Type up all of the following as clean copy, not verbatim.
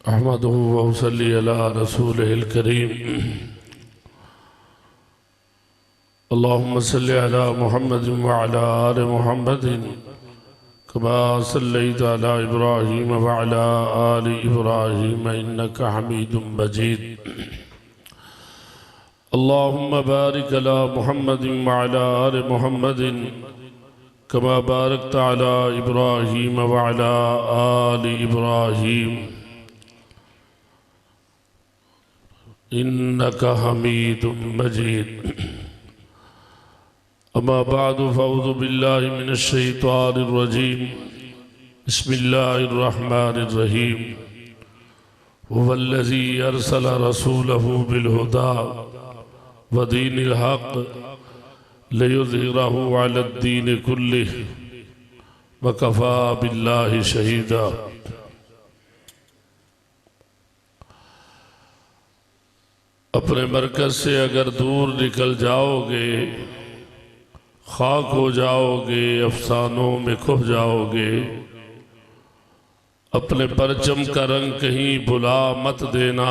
अहमदुहु व उसल्ली अला रसूलिहिल करीम। अल्लाहुम्मा सल्लि अला मुहम्मदिन व अला आलि मुहम्मदिन कमा सल्लैता अला इब्राहीम व अला आलि इब्राहीम इन्नका हमीदुम मजीद। अल्लाहुम्मा बारिक अला मुहम्मदिन व अला आलि मुहम्मदिन कमा बारकता अला इब्राहीम व अला आलि इब्राहीम इन्नका हमीदुम मजीद। अम्मा बादु फ़अऊज़ु बिल्लाहि मिनश शैतानिर रजीम। बिस्मिल्लाहिर रहमानिर रहीम। हुवल्लज़ी अरसल रसूलहु बिल हुदा व दीनिल हक़ लियुज़हिरहु अलद्दीन कुल्लिहि व कफ़ा बिल्लाहि शहीदा। अपने मरकज़ से अगर दूर निकल जाओगे, खाक हो जाओगे, अफसानों में खो जाओगे, अपने परचम का रंग कहीं भुला मत देना।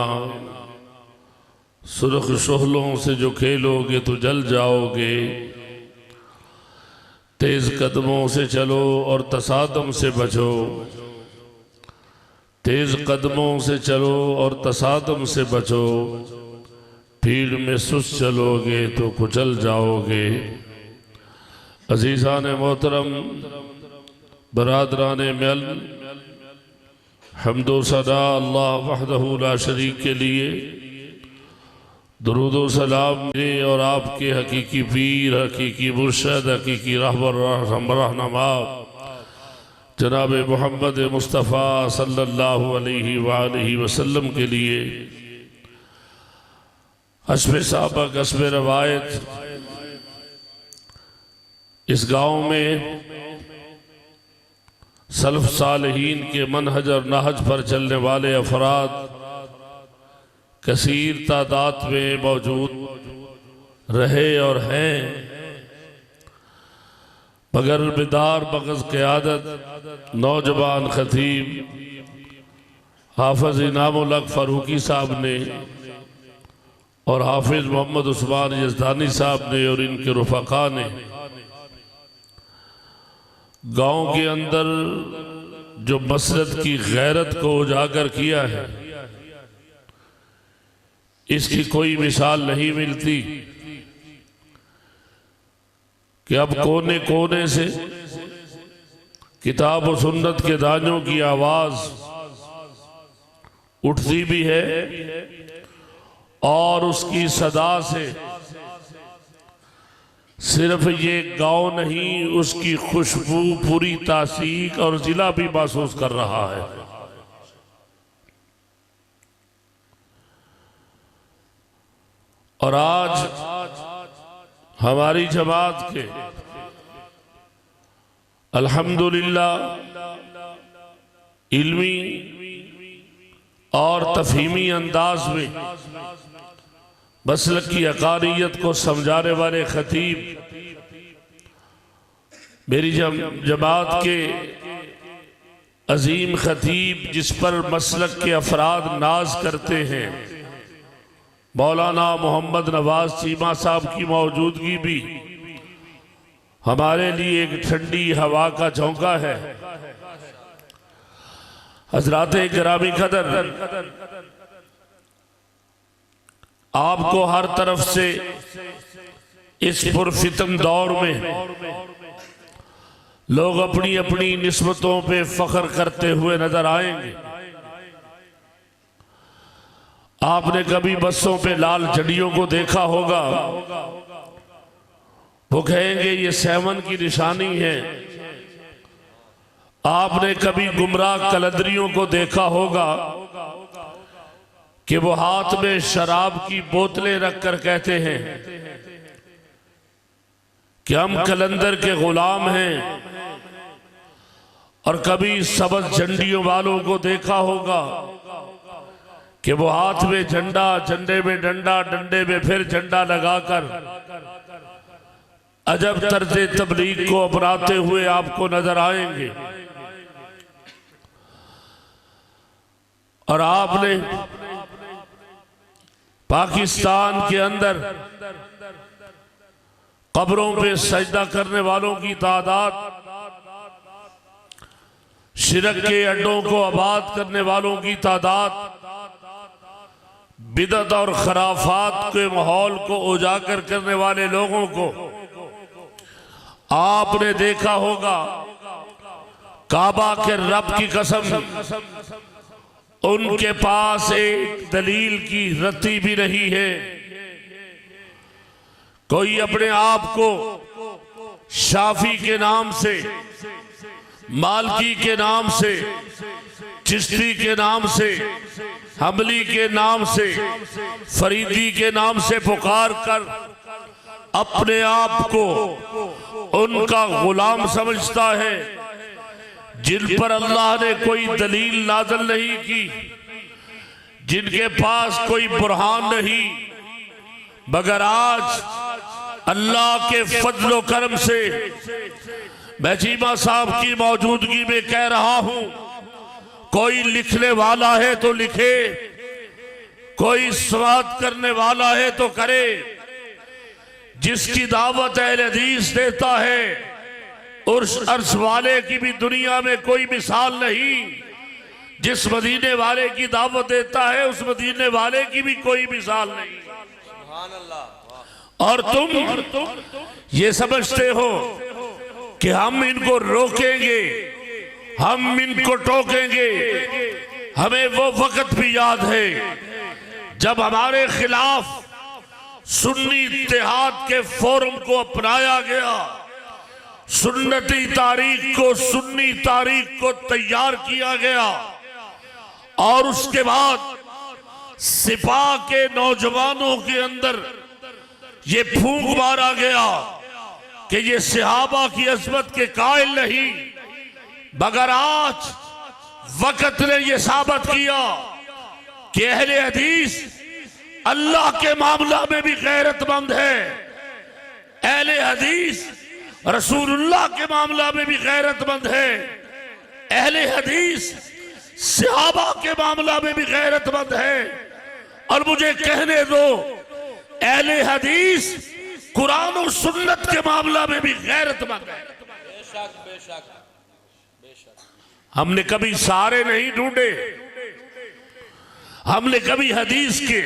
सुर्ख शोहलों से जो खेलोगे तो जल जाओगे। तेज कदमों से चलो और तसादम से बचो। तेज कदमों से चलो और तसादम से बचो। भीड़ में सुस्त चलोगे तो कुचल जाओगे। अजीज़ान मोहतरम, बरादरान मिल, हम्दो सदा अल्लाह वहदहू ला शरीक के लिए, दुरूद व सलाम मेरे और आपके हकीकी पीर, हकीकी मुर्शद, हकीकी रहनुमा जनाब मोहम्मद मुस्तफ़ा सल्लल्लाहु अलैहि वालैहि वसल्लम के लिए हस्ब साहबा कस्ब रवायत इस गांव में सल्फ सालहीन के मनहज और नहज पर चलने वाले अफराद कसीर तादाद में मौजूद रहे और हैं, मगर बेदार बगज़ क़यादत नौजवान खतीब हाफिज़ इनामुल हक फ़ारूकी साहब ने और हाफिज़ मोहम्मद उस्मान यज़दानी साहब ने और इनके रुफ़क़ा ने गांव के अंदर जो मसरत की गैरत को उजागर किया है, इसकी कोई मिसाल नहीं मिलती कि अब कोने कोने से किताब और सुन्नत के दानियों की आवाज़ उठती भी है और उसकी सदा से सिर्फ ये गांव नहीं, उसकी खुशबू पूरी तासीक और जिला भी महसूस कर रहा है। और आज हमारी जमात के अल्हम्दुलिल्लाह इल्मी और तफहीमी अंदाज में मसलक की अकारियत को समझाने वाले खतीब मेरी जमात के अजीम खतीब, जिस पर मसलक के अफराद नाज करते हैं, मौलाना मोहम्मद नवाज चीमा साहब की मौजूदगी भी हमारे लिए एक ठंडी हवा का झोंका है। हजरात गिरामी कदर, आपको हर तरफ से इस पुरफितन दौर में लोग अपनी अपनी निस्बतों पे फख्र करते हुए नजर आएंगे। आपने कभी बसों पे लाल झंडियों को देखा होगा, वो कहेंगे ये सेवन की निशानी है। आपने कभी गुमराह कलंदरियों को देखा होगा कि वो हाथ में शराब की बोतलें रखकर कहते हैं कि हम कलंदर के गुलाम हैं। और कभी सबज झंडियों वालों को देखा होगा कि वो हाथ में झंडा, झंडे में डंडा, डंडे में फिर झंडा लगाकर अजब तर्ज़े तबलीग को अपनाते हुए आपको नजर आएंगे। और आपने पाकिस्तान के अंदर कब्रों पे सजदा करने वालों की तादाद, शिरक के अड्डों को आबाद करने वालों की तादाद, बिदअत और खराफात के माहौल को उजागर करने वाले लोगों को आपने देखा होगा। काबा के रब की कसम, उनके पास एक दलील की रत्ती भी नहीं है। कोई अपने आप को शाफी के नाम से, मालकी के नाम से, चिश्ती के नाम से, हम्बली के नाम से, फरीदी के नाम से पुकार कर अपने आप को उनका गुलाम समझता है, जिन पर अल्लाह ने कोई दलील नाज़िल नहीं की, जिनके पास कोई बुरहान नहीं, मगर आज अल्लाह के फजल व करम से मैं चीमा साहब की मौजूदगी में कह रहा हूं, कोई लिखने वाला है तो लिखे, कोई समाअत करने वाला है तो करे। जिसकी दावत अहले हदीस देता है उस अर्श वाले की भी दुनिया में कोई मिसाल नहीं। जिस मदीने वाले की दावत देता है उस मदीने वाले की भी कोई मिसाल नहीं। और तुम ये समझते हो कि हम इनको रोकेंगे, हम इनको टोकेंगे। हमें वो वक्त भी याद है जब हमारे खिलाफ सुन्नी इत्तेहाद के फोरम को अपनाया गया, सुन्नती तारीख को, सुन्नी तारीख को तैयार किया गया और उसके बाद सिपाह के नौजवानों के अंदर ये फूंक मारा गया कि ये सहाबा की अजमत के कायल नहीं। मगर आज वक्त ने ये साबित किया कि अहले हदीस अल्लाह के मामला में भी गैरतमंद है, अहले हदीस रसूलुल्लाह के मामला में भी गैरतमंद है, अहले हदीस सहाबा के मामला में भी गैरतमंद है। और मुझे कहने दो, अहले हदीस कुरान और सुन्नत के मामला में भी गैरतमंद है। बेशक बेशक बेशक। हमने कभी सारे नहीं ढूंढे, हमने कभी हदीस के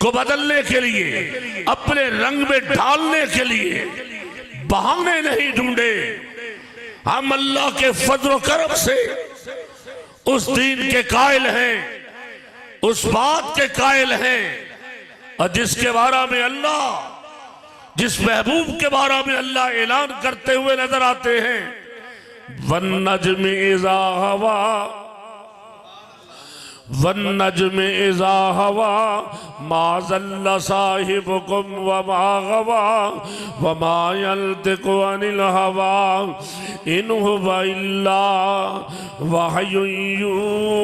को बदलने के लिए, अपने रंग में ढालने के लिए बहाने नहीं ढूंढे। हम अल्लाह के फजल व करम से उस दीन के कायल हैं, उस बात के कायल हैं और जिसके बारे में अल्लाह, जिस महबूब के बारे में अल्लाह ऐलान करते हुए नजर आते हैं, वन्नज्म इज़ा हवा, वन्नज्म इज़ा हवा मा ज़ल्ला साहिबुकुम व मा गवा व मा यल्तिक़ु अनिल हवा इन हुवा इल्ला वहयुन यूहा।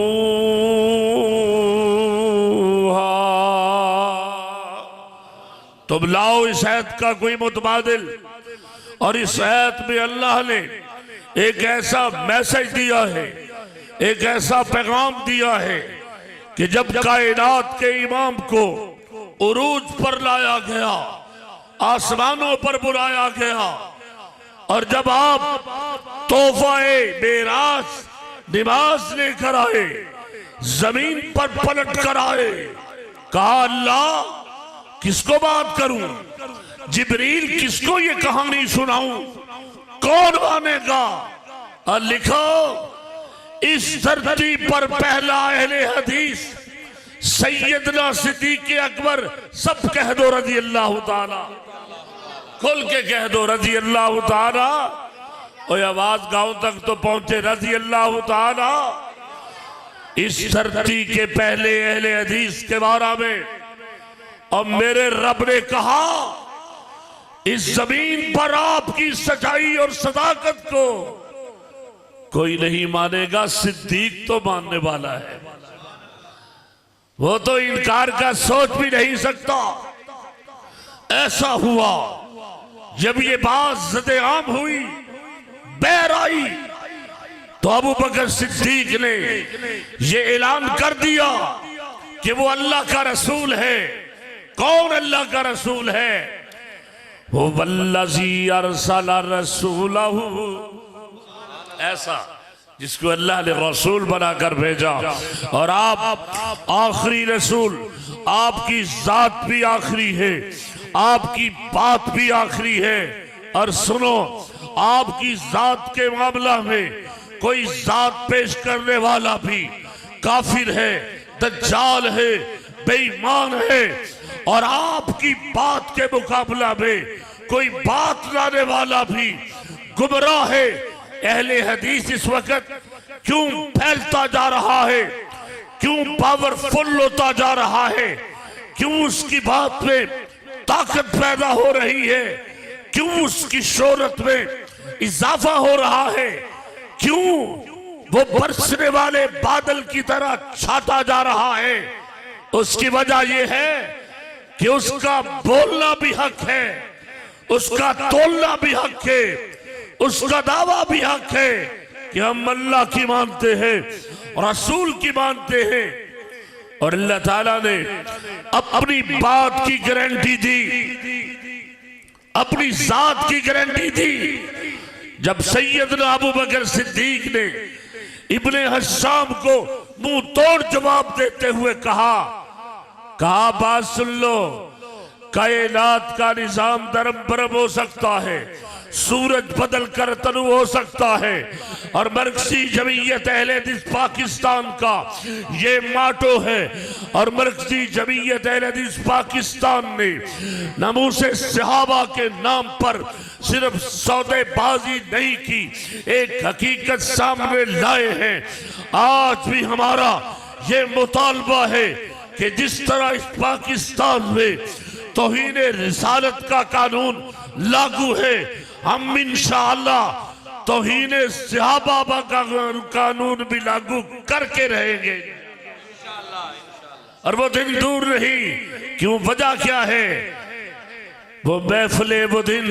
तुम लाओ इस आयत का कोई मुतबादिल। और इस आयत में अल्लाह ने एक ऐसा मैसेज दिया है, एक ऐसा पैगाम दिया है कि जब कायनात के इमाम को उरूज पर लाया गया, आसमानों पर बुलाया गया और जब आप तोहफाए मेराज नमाज लेकर आए, जमीन पर पलट कर आए, कहा अल्लाह किसको बात करूं, जिब्रील किसको ये कहानी सुनाऊं, कौन मानेगा। और लिखो इस धरती पर पहला अहले हदीस सैयदना सिद्दीक़ अकबर, सब कह दो रज़ी अल्लाह ताला, खुल के कह दो रज़ी अल्लाह ताला। और आवाज गांव तक तो पहुंचे, रज़ी अल्लाह ताला। इस धरती के पहले अहले हदीस के बारे में और मेरे रब ने कहा इस जमीन पर आपकी सच्चाई और सदाकत को कोई नहीं मानेगा, सिद्दीक तो मानने वाला है, वो तो इनकार का सोच भी नहीं सकता। ऐसा हुआ जब ये बात ज़द-ए-आम हुई, बैर आई, तो अबू बकर सिद्दीक ने ये ऐलान कर दिया कि वो अल्लाह का रसूल है। कौन अल्लाह का रसूल है? वो वल्लज़ी अरसला रसूलहू, ऐसा जिसको अल्लाह ने रसूल बनाकर भेजा। और आप आखिरी रसूल, आपकी जात भी आखिरी है, आपकी बात भी आखिरी है। और सुनो, आपकी जात के मामला में कोई जात पेश करने वाला भी काफिर है, दज्जाल है, बेईमान है। और आपकी बात के मुकाबला में कोई बात लाने वाला भी गुमराह है। अहले हदीस इस वक्त क्यों फैलता जा रहा है, क्यों पावरफुल होता जा रहा है, क्यों उसकी बात में ताकत पैदा हो रही है, क्यों उसकी शोहरत में इजाफा हो रहा है, क्यों वो बरसने वाले बादल की तरह छाता जा रहा है? उसकी वजह यह है कि उसका बोलना भी हक है, उसका तोलना भी हक है, उसका दावा भी हक है कि हम अल्लाह की मानते हैं, रसूल की मानते हैं। और अल्लाह ताला ने अपनी बात की गारंटी दी, अपनी जात की गारंटी दी। जब सैयदना अबू बकर सिद्दीक ने इब्ने हशाम को मुंह तोड़ जवाब देते हुए कहा बात सुन लो, कायनात का निजाम दरम बरम हो सकता है, सूरज बदल कर तनु हो सकता है। और मरकजी जमीयत अहले हदीस पाकिस्तान का ये माटो है। और मरकजी जमीयत अहले हदीस पाकिस्तान ने नमूसे सहाबा के नाम पर सिर्फ सौदेबाजी नहीं की, एक हकीकत सामने लाए हैं। आज भी हमारा ये मुतालबा है कि जिस तरह इस पाकिस्तान में तौहीन रिसालत का कानून लागू है, हम इंशाअल्लाह तौहीन सहाबा का कानून भी लागू करके रहेंगे। और वो दिन दूर नहीं। क्यों? वजह क्या है? वो महफिले, वो दिन,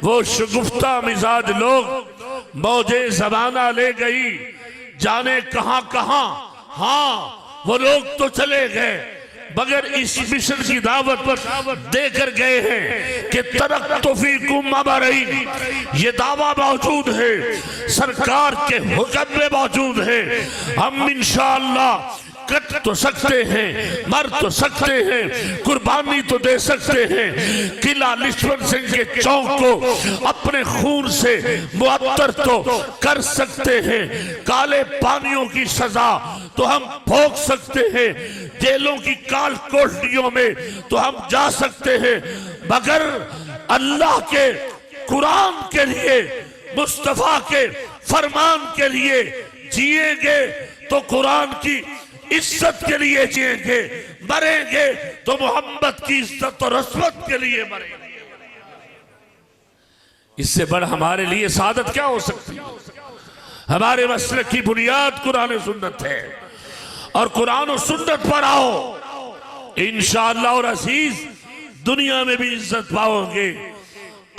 वो शगुफ्ता मिजाज लोग मौजे जमाना ले गई, जाने कहां कहां। हाँ, वो लोग तो चले गए, मगर इस मिशन की दावत पर देकर गए हैं कि तरक्तु फीकुम अबरईन, ये दावा मौजूद है, सरकार के हुक्म में मौजूद है। हम इंशाअल्लाह कट तो सकते हैं, मर तो सकते हैं, कुर्बानी तो दे सकते हैं, किला लिश्वर सिंह के चौक को अपने खून से मुअत्तर तो कर सकते हैं, काले पानियों की सजा तो हम भोग सकते हैं, जेलों की काल कोठरियों में तो हम जा सकते हैं, मगर अल्लाह के कुरान के लिए, मुस्तफा के फरमान के लिए जिएंगे तो कुरान की इज्जत के लिए जिएंगे, मरेंगे तो मोहम्मद की इज्जत और रस्मत के लिए मरेंगे। इससे बड़ा हमारे लिए सादत क्या हो सकती है? हमारे मसलक की बुनियाद कुरान और सुन्नत है, और कुरान और सुन्नत पर आओ, इंशाअल्लाह और अजीज दुनिया में भी इज्जत पाओगे,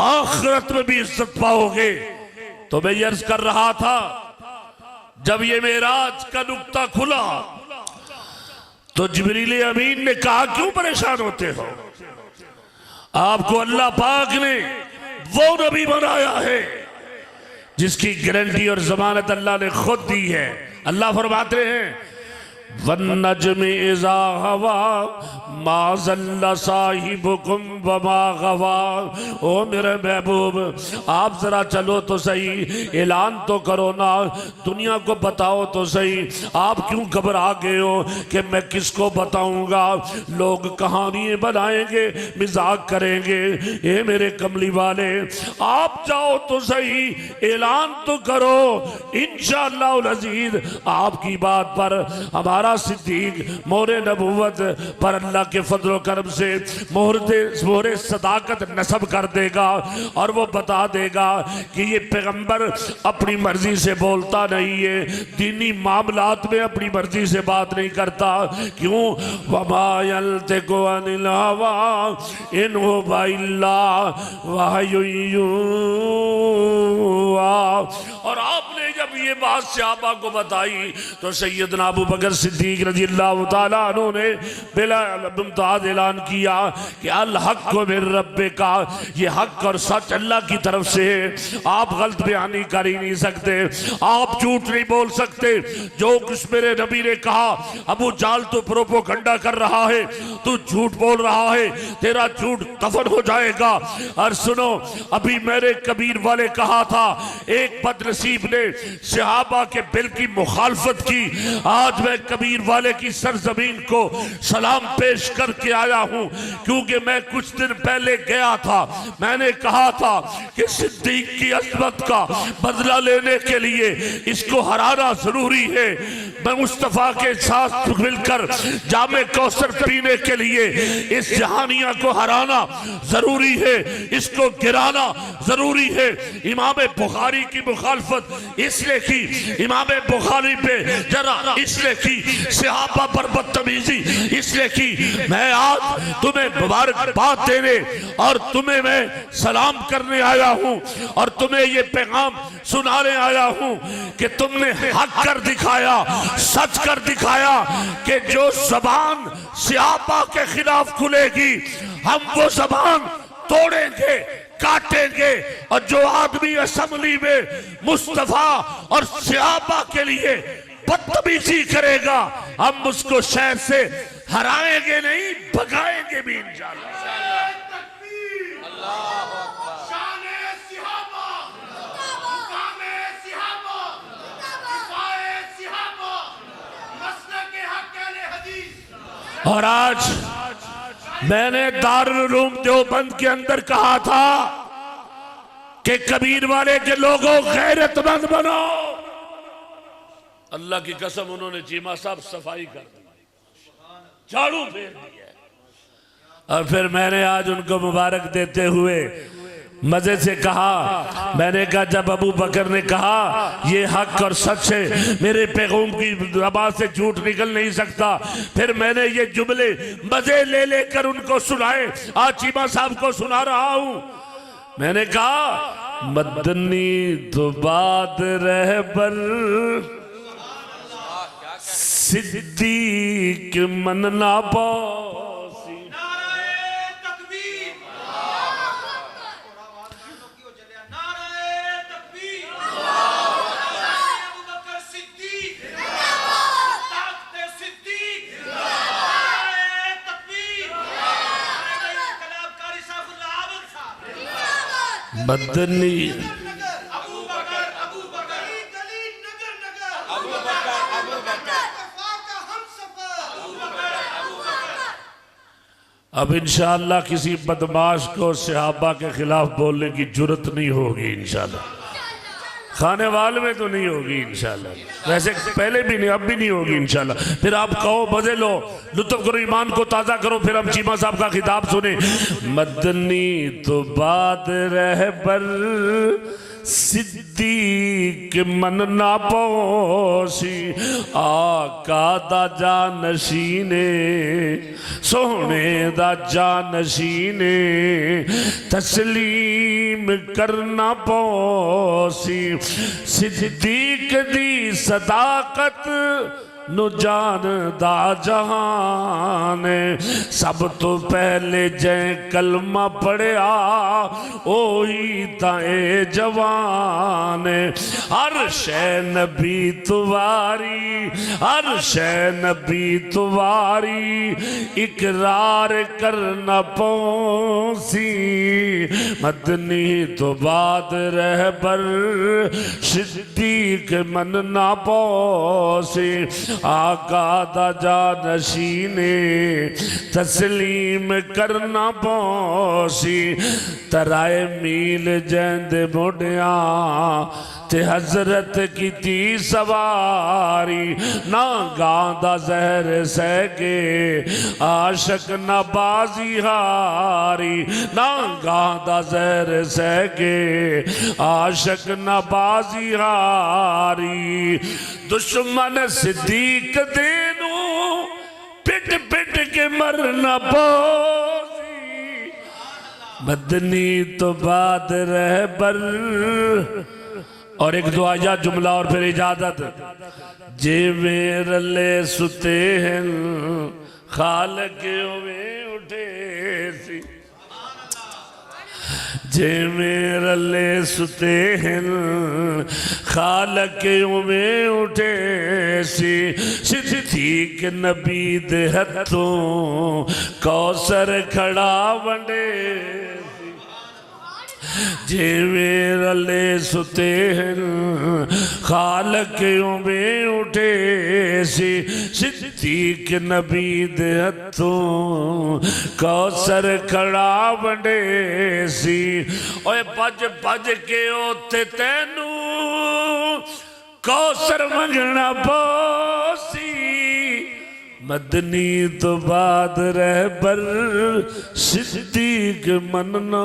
आखिरत में भी इज्जत पाओगे। तो मैं अर्ज कर रहा था, जब ये मेराज का नुक्ता खुला तो जिब्रील अमीन ने कहा क्यों परेशान होते हो? आपको अल्लाह पाक ने वो नबी बनाया है जिसकी गारंटी और जमानत अल्लाह ने खुद दी है। अल्लाह फरमाते हैं वन्नज्मि इज़ा हवा मा ज़ल्ला साहिबुकुम वमा गवा। ओ मेरे महबूब, आप जरा चलो तो सही, ऐलान तो करो ना, दुनिया को बताओ तो सही। आप क्यों घबरा गए हो कि मैं किसको बताऊंगा? लोग कहानियां बनाएंगे, मजाक करेंगे। ये मेरे कमली वाले, आप जाओ तो सही, ऐलान तो करो। इंशाअल्लाह अज़ीज़ आपकी बात पर हमारा सिद्दीक मोहरे नबूवत पर अल्लाह के फजल करम से मोहरे सदाकत नस्ब कर देगा, और वो बता देगा कि ये पैगंबर अपनी मर्जी से बोलता नहीं है, दीनी मामलात में अपनी मर्जी से बात नहीं करता। क्यों? वमा यल्तिकु अनिल हवा इन हुवा इल्ला वहयु। और आपने जब ये बात सहाबा को बताई तो सैयदना अबू बकर सिद्दीक रज़ी अल्लाह तआला अन्हु ने बिला ऐलान किया कि अल हक मिन रब्बिका, ये हक और सच अल्लाह की तरफ से है। आप गलत बयानी कर ही नहीं सकते, आप झूठ नहीं बोल सकते। जो कुछ मेरे नबी ने कहा, अबू जाल तो प्रोपोगंडा कर रहा है, तू झूठ बोल रहा है, तेरा झूठ दफन हो जाएगा। और सुनो, अभी मेरे कबीर वाले कहा था, एक बदनसीब ने सहाबा के बिल की मुखालफत की। आज मैं कबीर वाले की सरजमीन को सलाम पेश करके आया हूं, क्योंकि मैं कुछ दिन पहले गया था, मैंने कहा था कि सिद्दीक की अज़मत का बदला लेने के लिए इसको हराना जरूरी है। मैं मुस्तफा के साथ मिलकर जामे कौसर पीने के लिए इस जहानिया को हराना जरूरी है, इसको गिराना जरूरी है। इमाम बुखारी की मुखालफत इसलिए की, इमाम बुखारी पे जरा इसलिए की, सहाबा पर बदतमीजी इसलिए की। मैं आज तुम्हें मुबारकबाद देने और तुम्हें मैं सलाम करने आया हूं और तुम्हें ये पैगाम सुनाने आया हूं कि तुमने हक कर दिखाया, सच कर दिखाया कि जो जबान सहाबा के खिलाफ खुलेगी हम वो जबान तोड़ेंगे, काटेंगे। और जो आदमी असेंबली में मुस्तफा और सहाबा के लिए बदतमीजी करेगा हम उसको शहर से हराएंगे नहीं, भगाएंगे भी इंशाअल्लाह। और आज मैंने दारुल उलूम देवबंद के अंदर कहा था कि कबीर वाले के लोगों गैरतमंद बनो। अल्लाह की कसम, उन्होंने चीमा साहब सफाई कर दी, झाड़ू फेर दिया। और फिर मैंने आज उनको मुबारक देते हुए मजे से कहा, मैंने कहा जब अबू बकर ने कहा ये हक और सच है, मेरे पैगंबर की ज़बान से झूठ निकल नहीं सकता, फिर मैंने ये जुमले मजे ले लेकर उनको सुनाए। आज चीमा साहब को सुना रहा हूं। मैंने कहा मदनी तो बाद रहबर सिद्दीक मन ना पौसी। मदनी अब इंशाअल्लाह किसी बदमाश को सहाबा के खिलाफ बोलने की जुर्रत नहीं होगी इंशाअल्लाह। खाने वाले में तो नहीं होगी इंशाअल्लाह, वैसे पहले भी नहीं, अब भी नहीं होगी इंशाअल्लाह। फिर आप कहो, मजे लो, लुत्फ करो, ईमान को ताज़ा करो, फिर हम चीमा साहब का खिताब सुने। मदनी तो बाद रहबर सिद्दीक मन ना पौसी, आका दा जानशीने सोहने दा जानशीने तस्लीम करना पौसी। सिद्दीक दी सदाकत नु जान दा जहान, सब तो पहले जै कलमा पढ़िया ओही ताए जवान। हर शै नबी तुवारी, हर शै नबी तुवारी, इकरार करना पौसी। मदनी तो बाद रहबर सिद्दीक मन ना पौसी, आका दा जानशीने तस्लीम करना पौसी। तराए मील जैंदे मोडिया ते हजरत की ती सवारी, ना गांदा जहर सहके आशक ना बाजी हारी, ना गांदा जहर सहके आशक ना बाजी हारी। दुश्मन सिद्दीक देनू पिट पिट के मरना पौसी। मदनी तो बाद रहबर और एक दुआया जुमला और फिर इजाजत। जिवें रले सुते हैं खालक में उठे सी, जिवें रले सुते हैं खालक में उठे सी, सिद्दीक नबी दे हथों कौसर खड़ा वंडे, जिवें रले सुते हैं खालक में उठे सी, सिद्दीक नबी दे हथों कौसर खड़ा वंडे सी। ओए भज भज के ओते तैनू कौसर मंगना पोसी, मदनी तो बाद रहबर सिद्दीक मनना